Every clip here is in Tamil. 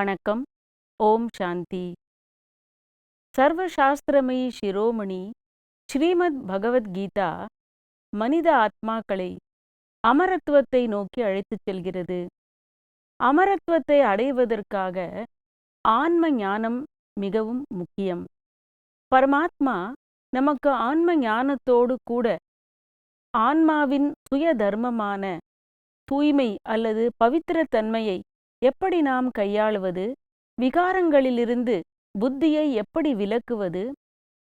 வணக்கம். ஓம் சாந்தி. சர்வசாஸ்திரமயி சிரோமணி ஸ்ரீமத் பகவத்கீதா மனித ஆத்மாக்களை அமரத்துவத்தை நோக்கி அழைத்துச் செல்கிறது. அமரத்துவத்தை அடைவதற்காக ஆன்ம ஞானம் மிகவும் முக்கியம். பரமாத்மா நமக்கு ஆன்ம ஞானத்தோடு கூட ஆன்மாவின் சுய தர்மமான தூய்மை அல்லது பவித்திரத்தன்மையை எப்படி நாம் கையாளுவது, விகாரங்களிலிருந்து புத்தியை எப்படி விலக்குவது,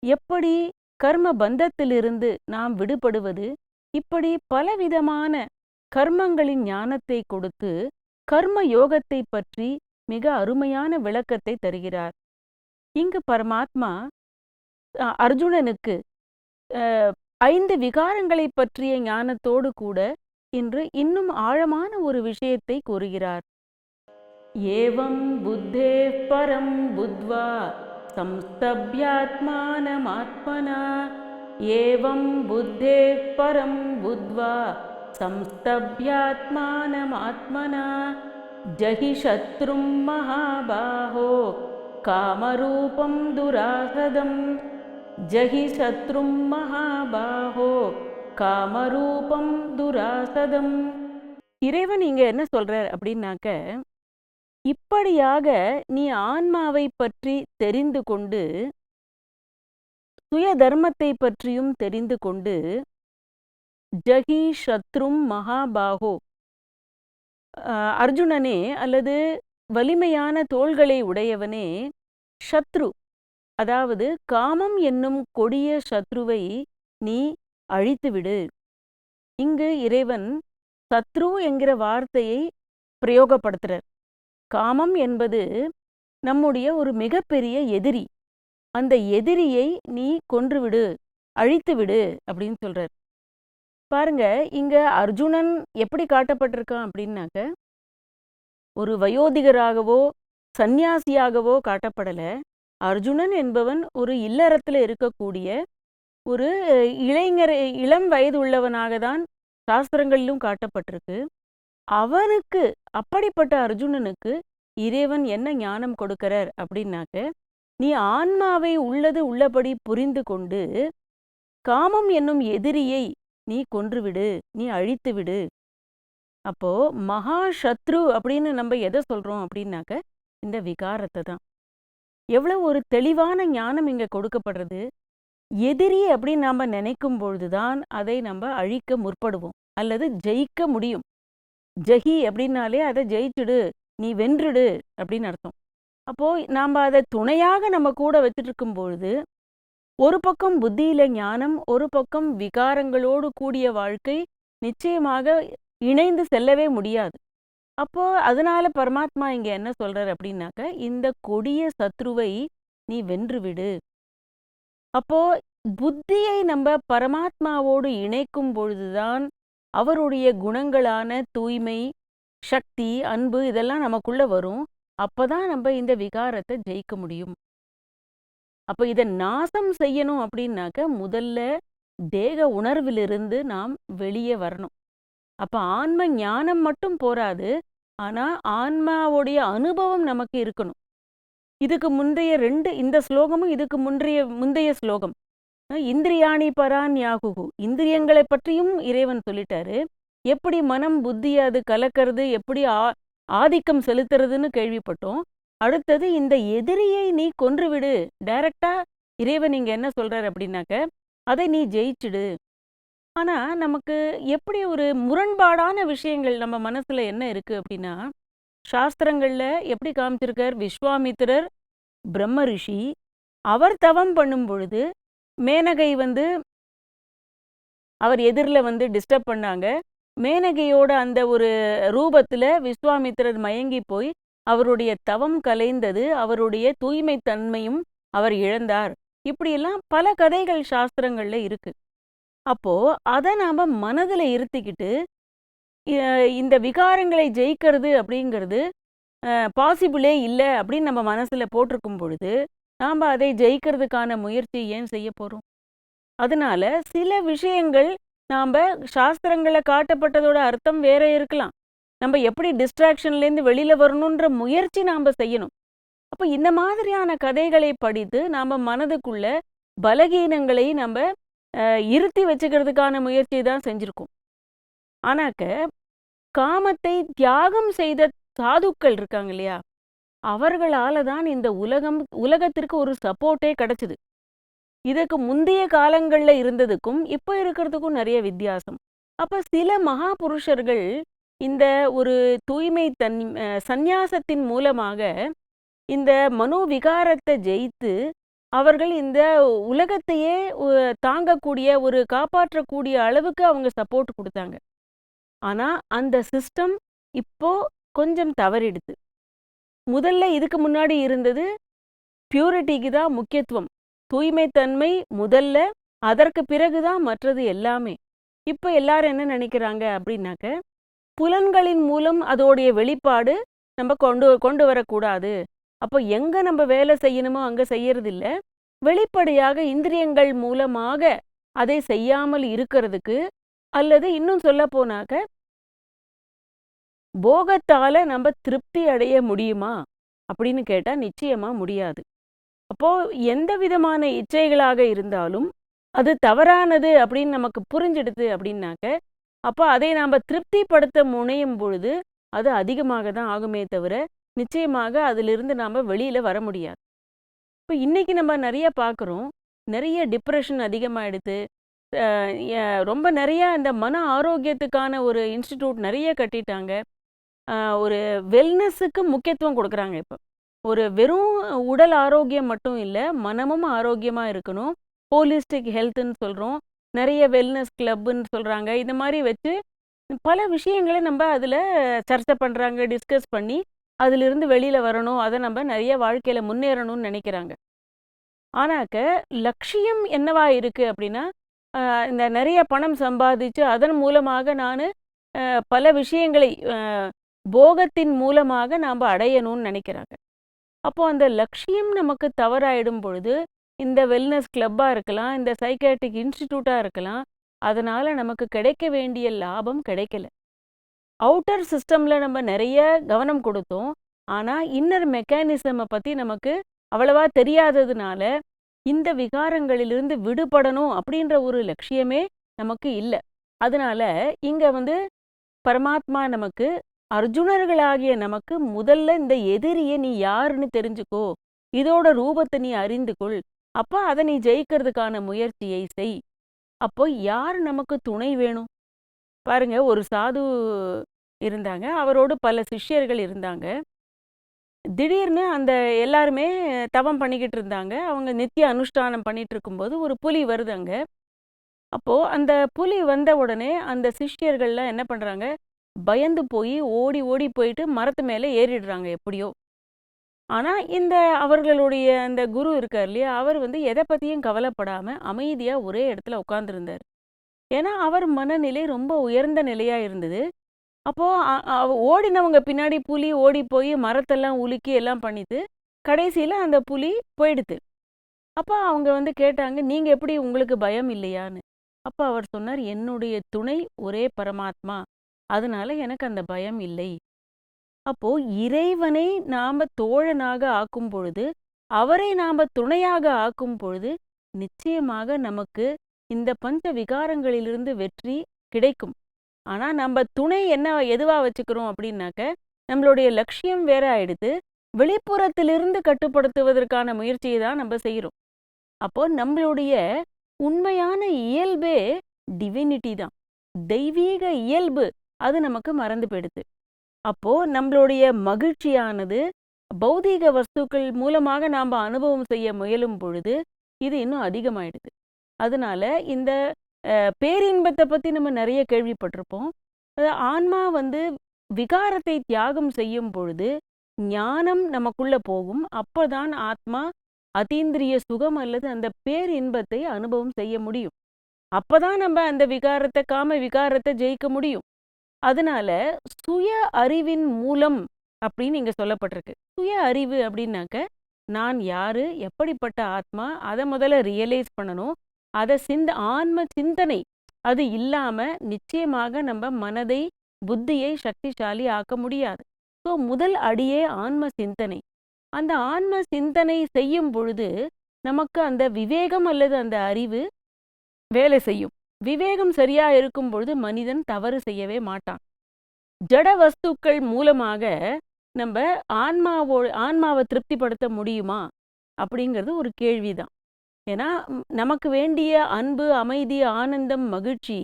எப்படி கர்ம பந்தத்திலிருந்து நாம் விடுபடுவது, இப்படி பலவிதமான கர்மங்களின் ஞானத்தை கொடுத்து கர்ம யோகத்தை பற்றி மிக அருமையான விளக்கத்தை தருகிறார். இங்கு பரமாத்மா அர்ஜுனனுக்கு 5 விகாரங்களை பற்றிய ஞானத்தோடு கூட இன்று இன்னும் ஆழமான ஒரு விஷயத்தை கூறுகிறார். ஏவம் புத்தே பரம் புத்வா சம்ஸ்தப்யாத்மானமாத்மனா ஏவம் புத்தே பரம் புத்வா சம்ஸ்தப்யாத்மானமாத்மனா ஜஹி சத்ரும் மகாபாஹோ காமரூபம் துராசதம் ஜஹி சத்ரும் மகாபாஹோ காமரூபம் துராசதம். இறைவன் இங்க என்ன சொல்றார் அப்படின்னாக்க, இப்படியாக நீ ஆன்மாவை பற்றி தெரிந்து கொண்டு சுய தர்மத்தை பற்றியும் தெரிந்து கொண்டு ஜஹி சத்ரும் மகாபாஹோ, அர்ஜுனனே அல்லது வலிமையான தோள்களை உடையவனே, சத்ரு அதாவது காமம் என்னும் கொடிய சத்ருவை நீ அழித்துவிடு. இங்கு இறைவன் சத்ரு என்கிற வார்த்தையை பிரயோகப்படுத்துறார். காமம் என்பது நம்முடைய ஒரு மிகப்பெரிய எதிரி. அந்த எதிரியை நீ கொன்றுவிடு, அழித்துவிடு அப்படின்னு சொல்றார். பாருங்க, இங்க அர்ஜுனன் எப்படி காட்டப்பட்டிருக்கான் அப்படின்னாக்க, ஒரு வயோதிகராகவோ சந்நியாசியாகவோ காட்டப்படல. அர்ஜுனன் என்பவன் ஒரு இல்லறத்துல இருக்கக்கூடிய ஒரு இளம் வயது உள்ளவனாக தான் சாஸ்திரங்களிலும் காட்டப்பட்டிருக்கு. அவனுக்கு, அப்படிப்பட்ட அர்ஜுனனுக்கு இறைவன் என்ன ஞானம் கொடுக்கிறார் அப்படின்னாக்க, நீ ஆன்மாவை உள்ளது உள்ளபடி புரிந்து கொண்டு காமம் என்னும் எதிரியை நீ கொன்றுவிடு, நீ அழித்துவிடு. அப்போ மகா சத்ரு அப்படின்னு நம்ம எதை சொல்றோம் அப்படின்னாக்க, இந்த விகாரத்தை தான். எவ்வளவு ஒரு தெளிவான ஞானம் இங்க கொடுக்கப்படுறது. எதிரி அப்படின்னு நாம நினைக்கும் பொழுதுதான் அதை நம்ம அழிக்க முற்படுவோம் அல்லது ஜெயிக்க முடியும். ஜெகி அப்படின்னாலே அதை ஜெயிச்சுடு, நீ வென்றுடு அப்படின்னு அர்த்தம். அப்போ நாம் அதை துணையாக நம்ம கூட வச்சுட்டு இருக்கும் பொழுது, ஒரு பக்கம் புத்தியில ஞானம், ஒரு பக்கம் விகாரங்களோடு கூடிய வாழ்க்கை நிச்சயமாக இணைந்து செல்லவே முடியாது. அப்போ அதனால பரமாத்மா இங்க என்ன சொல்றார் அப்படின்னாக்க, இந்த கொடிய சத்ருவை நீ வென்றுவிடு. அப்போ புத்தியை நம்ம பரமாத்மாவோடு இணைக்கும் பொழுதுதான் அவருடைய குணங்களான தூய்மை, சக்தி, அன்பு இதெல்லாம் நமக்குள்ள வரும். அப்பதான் நம்ம இந்த விகாரத்தை ஜெயிக்க முடியும். அப்ப இதை நாசம் செய்யணும் அப்படின்னாக்க முதல்ல தேக உணர்விலிருந்து நாம் வெளியே வரணும். அப்ப ஆன்ம ஞானம் மட்டும் போராது, ஆனா ஆன்மாவுடைய அனுபவம் நமக்கு இருக்கணும். இதுக்கு முந்தைய இந்த ஸ்லோகமும் இதுக்கு முந்தைய ஸ்லோகம், இந்திரியாணி பரான்யாகுகு, இந்திரியங்களை பற்றியும் இறைவன் சொல்லிட்டாரு. எப்படி மனம் புத்தி அது கலக்கிறது, எப்படி ஆதிக்கம் செலுத்துறதுன்னு கேள்விப்பட்டோம். அடுத்தது இந்த எதிரியை நீ கொன்றுவிடு. டைரக்டா இறைவன் இங்க என்ன சொல்றாரு அப்படின்னாக்க, அதை நீ ஜெயிச்சுடு. ஆனா நமக்கு எப்படி ஒரு முரண்பாடான விஷயங்கள் நம்ம மனசுல என்ன இருக்கு அப்படின்னா, சாஸ்திரங்கள்ல எப்படி காமிச்சிருக்கார், விஸ்வாமித்திரர் பிரம்ம ரிஷி, அவர் தவம் பண்ணும் பொழுது மேனகை அவர் எதிரில் டிஸ்டர்ப் பண்ணாங்க. மேனகையோட அந்த ஒரு ரூபத்துல விஸ்வாமித்திரர் மயங்கி போய் அவருடைய தவம் கலைந்தது, அவருடைய தூய்மை தன்மையும் அவர் இழந்தார். இப்படியெல்லாம் பல கதைகள் சாஸ்திரங்கள்ல இருக்கு. அப்போ அதை நாம மனதில் இருத்திக்கிட்டு இந்த விகாரங்களை ஜெயிக்கிறது அப்படிங்கிறது பாசிபிளே இல்லை அப்படின்னு நம்ம மனசுல போட்டிருக்கும் பொழுது நாம் அதை ஜெயிக்கிறதுக்கான முயற்சி ஏன் செய்ய போறோம்? அதனால சில விஷயங்கள் நாம் சாஸ்திரங்களை காட்டப்பட்டதோட அர்த்தம் வேற இருக்கலாம். நம்ம எப்படி டிஸ்ட்ராக்ஷன்லேருந்து வெளியில வரணுன்ற முயற்சி நாம செய்யணும். அப்ப இந்த மாதிரியான கதைகளை படித்து நாம மனதுக்குள்ள பலகீனங்களை நம்ம இருத்தி வச்சுக்கிறதுக்கான முயற்சி தான் செஞ்சிருக்கோம். ஆனாக்க காமத்தை தியாகம் செய்த சாதுக்கள் இருக்காங்க இல்லையா, அவர்களால தான் இந்த உலகத்திற்கு ஒரு சப்போர்ட்டே கிடைச்சது. இதுக்கு முந்தைய காலங்கள்ல இருந்ததுக்கும் இப்ப இருக்கிறதுக்கும் நிறைய வித்தியாசம். அப்ப சில மகா புருஷர்கள் இந்த ஒரு தூய்மை சந்நியாசத்தின் மூலமாக இந்த மனோவிகாரத்தை ஜெயித்து அவர்கள் இந்த உலகத்தையே தாங்கக்கூடிய ஒரு காப்பாற்றக்கூடிய அளவுக்கு அவங்க சப்போர்ட் கொடுத்தாங்க. ஆனா அந்த சிஸ்டம் இப்போ கொஞ்சம் தவறிடுது. முதல்ல இதுக்கு முன்னாடி இருந்தது பியூரிட்டிக்கு தான் முக்கியத்துவம், தூய்மை தன்மை முதல்ல, அதற்கு பிறகுதான் மற்றது எல்லாமே. இப்ப எல்லாரும் என்ன நினைக்கிறாங்க அப்படின்னாக்க, புலன்களின் மூலம் அதோடைய வெளிப்பாடு நம்ம கொண்டு வரக்கூடாது. அப்போ எங்க நம்ம வேலை செய்யணுமோ அங்க செய்யறது இல்ல, வெளிப்படையாக இந்திரியங்கள் மூலமாக அதை செய்யாமல் இருக்கிறதுக்கு, அல்லது இன்னும் சொல்ல போனாக்க போகத்தால நம்ம திருப்தி அடைய முடியுமா அப்படின்னு கேட்டா நிச்சயமா முடியாது. அப்போ எந்த விதமான இச்சைகளாக இருந்தாலும் அது தவறானது அப்படின்னு நமக்கு புரிஞ்சிடுது அப்படின்னாக்க, அப்போ அதை நாம் திருப்திப்படுத்த முனையும் பொழுது அது அதிகமாக தான் ஆகுமே தவிர நிச்சயமாக அதிலிருந்து நாம் வெளியில வர முடியாது. இப்போ இன்னைக்கு நம்ம நிறைய பார்க்குறோம், நிறைய டிப்ரெஷன் அதிகமாகிடுது. ரொம்ப நிறைய இந்த மன ஆரோக்கியத்துக்கான ஒரு இன்ஸ்டிடியூட் நிறைய கட்டிட்டாங்க. ஒரு வெல்னஸுக்கு முக்கியத்துவம் கொடுக்குறாங்க. இப்போ ஒரு வெறும் உடல் ஆரோக்கியம் மட்டும் இல்லை, மனமும் ஆரோக்கியமாக இருக்கணும். ஹோலிஸ்டிக் ஹெல்த்துன்னு சொல்கிறோம், நிறைய வெல்னஸ் கிளப்புன்னு சொல்கிறாங்க. இந்த மாதிரி வச்சு பல விஷயங்களை நம்ம அதில் சர்ச்சை பண்ணுறாங்க, டிஸ்கஸ் பண்ணி அதிலிருந்து வெளியில் வரணும், அதை நம்ம நிறைய வாழ்க்கையில் முன்னேறணும்னு நினைக்கிறாங்க. ஆனாக்க லட்சியம் என்னவா இருக்குது அப்படின்னா, இந்த நிறைய பணம் சம்பாதிச்சு அதன் மூலமாக நான் பல விஷயங்களை போகத்தின் மூலமாக நாம் அடையணும்னு நினைக்கிறாங்க. அப்போ அந்த லட்சியம் நமக்கு தவறாயிடும் பொழுது இந்த வெல்னஸ் கிளப்பாக இருக்கலாம், இந்த சைக்காட்ரிக் இன்ஸ்டிடியூட்டாக இருக்கலாம், அதனால் நமக்கு கிடைக்க வேண்டிய லாபம் கிடைக்கல. அவுட்டர் சிஸ்டமில் நம்ம நிறைய கவனம் கொடுத்தோம், ஆனால் இன்னர் மெக்கானிசமை பற்றி நமக்கு அவ்வளவா தெரியாததுனால இந்த விகாரங்களிலிருந்து விடுபடணும் அப்படின்ற ஒரு லட்சியமே நமக்கு இல்லை. அதனால இங்கே பரமாத்மா நமக்கு, அர்ஜுனர்களாகிய நமக்கு முதல்ல இந்த எதிரியை நீ யாருன்னு தெரிஞ்சுக்கோ, இதோட ரூபத்தை நீ அறிந்து கொள், அப்போ அதை நீ ஜெயிக்கிறதுக்கான முயற்சியை செய். அப்போ யார் நமக்கு துணை வேணும் பாருங்க. ஒரு சாது இருந்தாங்க, அவரோடு பல சிஷ்யர்கள் இருந்தாங்க. திடீர்னு அந்த எல்லாருமே தவம் பண்ணிக்கிட்டு இருந்தாங்க. அவங்க நித்திய அனுஷ்டானம் பண்ணிட்டு இருக்கும்போது ஒரு புலி வருது அங்க. அப்போ அந்த புலி வந்த உடனே அந்த சிஷ்யர்கள்லாம் என்ன பண்றாங்க, பயந்து போய் ஓடி ஓடி போயிட்டு மரத்து மேலே ஏறிடுறாங்க எப்படியோ. ஆனா இந்த அவர்களுடைய அந்த குரு இருக்கார் இல்லையா, அவர் எதை பத்தியும் கவலைப்படாம அமைதியா ஒரே இடத்துல உட்கார்ந்துருந்தார். ஏன்னா அவர் மனநிலை ரொம்ப உயர்ந்த நிலையா இருந்தது. அப்போ ஓடினவங்க பின்னாடி புலி ஓடி போய் மரத்தெல்லாம் உலுக்கி எல்லாம் பண்ணிட்டு கடைசியில அந்த புலி போயிடுது. அப்போ அவங்க கேட்டாங்க, நீங்க எப்படி, உங்களுக்கு பயம் இல்லையான்னு. அப்போ அவர் சொன்னார், என்னுடைய துணை ஒரே பரமாத்மா, அதனால எனக்கு அந்த பயம் இல்லை. அப்போ இறைவனை நாம தோழனாக ஆக்கும் பொழுது, அவரை நாம துணையாக ஆக்கும் பொழுது நிச்சயமாக நமக்கு இந்த பஞ்ச விகாரங்களிலிருந்து வெற்றி கிடைக்கும். ஆனா நம்ம துணை எதுவா வச்சுக்கிறோம் அப்படின்னாக்க, நம்மளுடைய லட்சியம் வேற ஆயிடுது, வெளிப்புறத்திலிருந்து கட்டுப்படுத்துவதற்கான முயற்சியை தான் நம்ம செய்கிறோம். அப்போ நம்மளுடைய உண்மையான இயல்பே டிவினிட்டி தான், தெய்வீக இயல்பு, அது நமக்கு மறந்து போயிடுது. அப்போ நம்மளுடைய மகிழ்ச்சியானது பௌதீக வஸ்துக்கள் மூலமாக நாம் அனுபவம் செய்ய முயலும் பொழுது இது இன்னும் அதிகமாயிடுது. அதனால இந்த பேரின்பத்தை பற்றி நம்ம நிறைய கேள்விப்பட்டிருப்போம். ஆன்மா விகாரத்தை தியாகம் செய்யும் பொழுது ஞானம் நமக்குள்ள போகும். அப்போதான் ஆத்மா அதீந்திரிய சுகம் அல்லது அந்த பேரின்பத்தை அனுபவம் செய்ய முடியும். அப்பதான் நம்ம அந்த விகாரத்தை, காம விகாரத்தை ஜெயிக்க முடியும். அதனால சுய அறிவின் மூலம் அப்படின்னு இங்க சொல்லப்பட்டிருக்கு. சுய அறிவு அப்படின்னாக்க, நான் யாரு, எப்படிப்பட்ட ஆத்மா, அதை முதல்ல ரியலைஸ் பண்ணணும். அதை ஆன்ம சிந்தனை அது இல்லாம நிச்சயமாக நம்ம மனதை புத்தியை சக்திசாலி ஆக்க முடியாது. ஸோ முதல் அடியே ஆன்ம சிந்தனை. அந்த ஆன்ம சிந்தனை செய்யும் பொழுது நமக்கு அந்த விவேகம் அல்லது அந்த அறிவு வேலை செய்யும். விவேகம் சரியா இருக்கும் பொழுது மனிதன் தவறு செய்யவே மாட்டான். ஜட வஸ்துக்கள் மூலமாக நம்ம ஆன்மாவை திருப்திப்படுத்த முடியுமா அப்படிங்கிறது ஒரு கேள்விதான். ஏன்னா நமக்கு வேண்டிய அன்பு, அமைதி, ஆனந்தம், மகிழ்ச்சி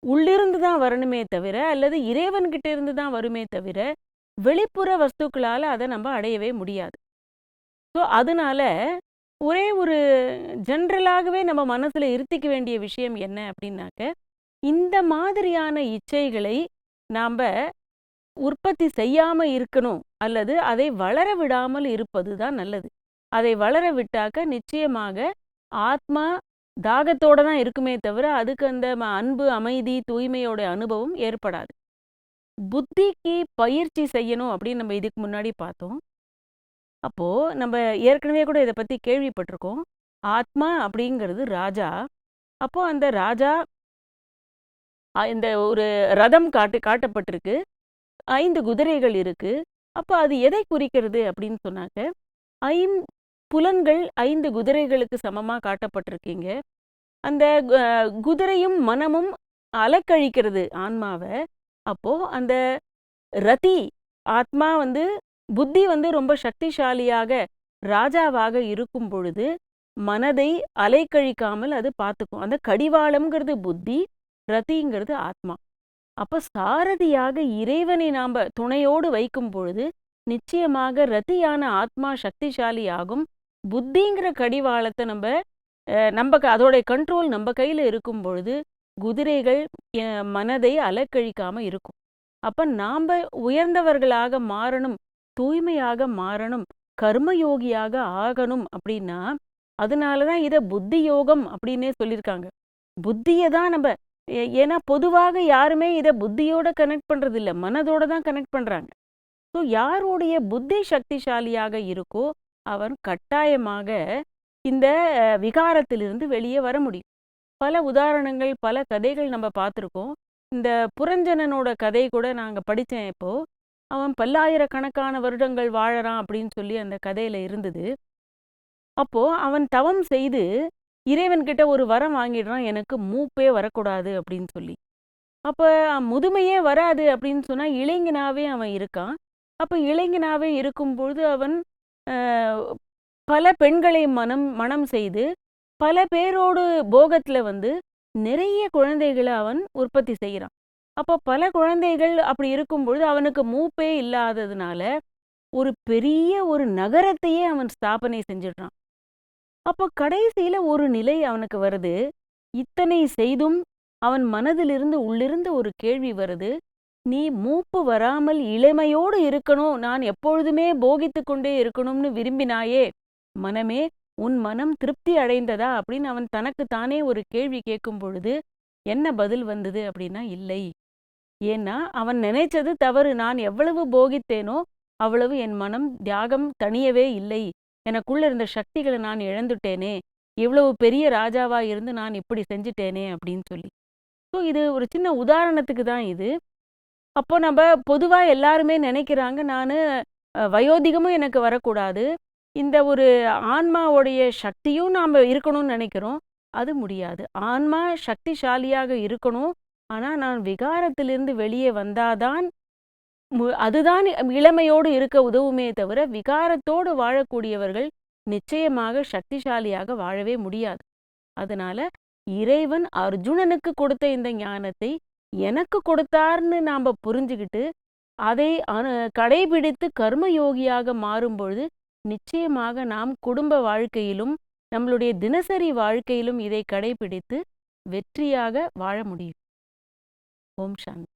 உள்ளிருந்து தான் வரணுமே தவிர, அல்லது இறைவன்கிட்ட இருந்து தான் வருமே தவிர, வெளிப்புற வஸ்துக்களால் அதை நம்ம அடையவே முடியாது. ஸோ அதனால ஒரே ஒரு ஜென்ரலாகவே நம்ம மனசுல இருத்திக்க வேண்டிய விஷயம் என்ன அப்படின்னாக்க, இந்த மாதிரியான இச்சைகளை நாம உற்பத்தி செய்யாம இருக்கணும், அல்லது அதை வளர விடாமல் இருப்பது தான் நல்லது. அதை வளர விட்டாக்க நிச்சயமாக ஆத்மா தாகத்தோட தான் இருக்குமே தவிர, அதுக்கு அந்த அன்பு, அமைதி, தூய்மையோட அனுபவம் ஏற்படாது. புத்திக்கு பயிற்சி செய்யணும் அப்படின்னு நம்ம இதுக்கு முன்னாடி பார்த்தோம். அப்போ நம்ம ஏற்கனவே கூட இதை பத்தி கேள்விப்பட்டிருக்கோம். ஆத்மா அப்படிங்கிறது ராஜா. அப்போ அந்த ராஜா இந்த ஒரு ரதம் காட்டப்பட்டிருக்கு. 5 குதிரைகள் இருக்கு. அப்போ அது எதை குறிக்கிறது அப்படின்னு சொன்னாக்க, புலன்கள் 5 குதிரைகளுக்கு சமமா காட்டப்பட்டிருக்கீங்க. அந்த குதிரையும் மனமும் அலக்கழிக்கிறது ஆன்மாவை. அப்போ அந்த ரதி ஆத்மா புத்தி ரொம்ப சக்திசாலியாக ராஜாவாக இருக்கும் பொழுது மனதை அலைக்கழிக்காமல் அது பார்த்துக்கும். அந்த கடிவாளம்ங்கிறது புத்தி, ரதிங்கிறது ஆத்மா. அப்ப சாரதியாக இறைவனை நாம துணையோடு வைக்கும் பொழுது நிச்சயமாக ரதியான ஆத்மா சக்திசாலி ஆகும். புத்திங்கிற கடிவாளத்தை நம்ம அதோட கண்ட்ரோல் நம்ம கையில இருக்கும் பொழுது குதிரைகள் மனதை அலக்கழிக்காம இருக்கும். அப்ப நாம உயர்ந்தவர்களாக மாறணும், தூய்மையாக மாறணும், கர்மயோகியாக ஆகணும் அப்படின்னா, அதனாலதான் இதை புத்தி யோகம் அப்படின்னே சொல்லியிருக்காங்க. புத்தியை தான் நம்ம ஏன்னா பொதுவாக யாருமே இதை புத்தியோட கனெக்ட் பண்றது இல்லை, மனதோட தான் கனெக்ட் பண்றாங்க. ஸோ யாருடைய புத்தி சக்திசாலியாக இருக்கோ அவன் கட்டாயமாக இந்த விகாரத்திலிருந்து வெளியே வர முடியும். பல உதாரணங்கள், பல கதைகள் நம்ம பார்த்துருக்கோம். இந்த புரஞ்சனனோட கதை கூட நாங்கள் படித்தேன். இப்போ அவன் பல்லாயிரக்கணக்கான வருடங்கள் வாழறான் அப்படின்னு சொல்லி அந்த கதையில இருந்தது. அப்போ அவன் தவம் செய்து இறைவன்கிட்ட ஒரு வரம் வாங்கிடுறான், எனக்கு மூப்பே வரக்கூடாது அப்படின்னு சொல்லி. அப்போ முதுமையே வராது அப்படின்னு சொன்னா இளைஞனாவே அவன் இருக்கான். அப்போ இளைஞனாவே இருக்கும்பொழுது அவன் பல பெண்களை மனம் செய்து பல பேரோடு போகத்துல நிறைய குழந்தைகளை அவன் உற்பத்தி செய்கிறான். அப்போ பல குழந்தைகள் அப்படி இருக்கும் பொழுது அவனுக்கு மூப்பே இல்லாததுனால ஒரு பெரிய ஒரு நகரத்தையே அவன் ஸ்தாபனை செஞ்சிடுறான். அப்போ கடைசியில ஒரு நிலை அவனுக்கு வருது. இத்தனை செய்தும் அவன் மனதிலிருந்து உள்ளிருந்து ஒரு கேள்வி வருது, நீ மூப்பு வராமல் இளமையோடு இருக்கணும், நான் எப்பொழுதுமே போகித்து கொண்டே இருக்கணும்னு விரும்பினாயே மனமே, உன் மனம் திருப்தி அடைந்ததா அப்படின்னு அவன் தனக்கு தானே ஒரு கேள்வி கேட்கும் பொழுது என்ன பதில் வந்தது அப்படின்னா, இல்லை. ஏன்னா அவன் நினைச்சது தவறு. நான் எவ்வளவு போகித்தேனோ அவ்வளவு என் மனம் தியாகம் தணியவே இல்லை. எனக்குள்ள இருந்த சக்திகளை நான் இழந்துட்டேனே, இவ்வளவு பெரிய ராஜாவா இருந்து நான் இப்படி செஞ்சுட்டேனே அப்படின்னு சொல்லி. ஸோ இது ஒரு சின்ன உதாரணத்துக்கு தான் இது. அப்போ நம்ம பொதுவா எல்லாருமே நினைக்கிறாங்க, நான் வயோதிகமும் எனக்கு வரக்கூடாது, இந்த ஒரு ஆன்மாவுடைய சக்தியும் நாம் இருக்கணும்னு நினைக்கிறோம். அது முடியாது. ஆன்மா சக்திசாலியாக இருக்கணும், ஆனால் நான் விகாரத்திலிருந்து வெளியே வந்தாதான் அதுதான் இளமையோடு இருக்க உதவுமே தவிர, விகாரத்தோடு வாழக்கூடியவர்கள் நிச்சயமாக சக்திசாலியாக வாழவே முடியாது. அதனால இறைவன் அர்ஜுனனுக்கு கொடுத்த இந்த ஞானத்தை எனக்கு கொடுத்தார்னு நாம புரிஞ்சுக்கிட்டு அதை கடைபிடித்து கர்மயோகியாக மாறும்பொழுது நிச்சயமாக நாம் குடும்ப வாழ்க்கையிலும் நம்மளுடைய தினசரி வாழ்க்கையிலும் இதை கடைபிடித்து வெற்றியாக வாழ முடியும். ஓம் சாந்தி.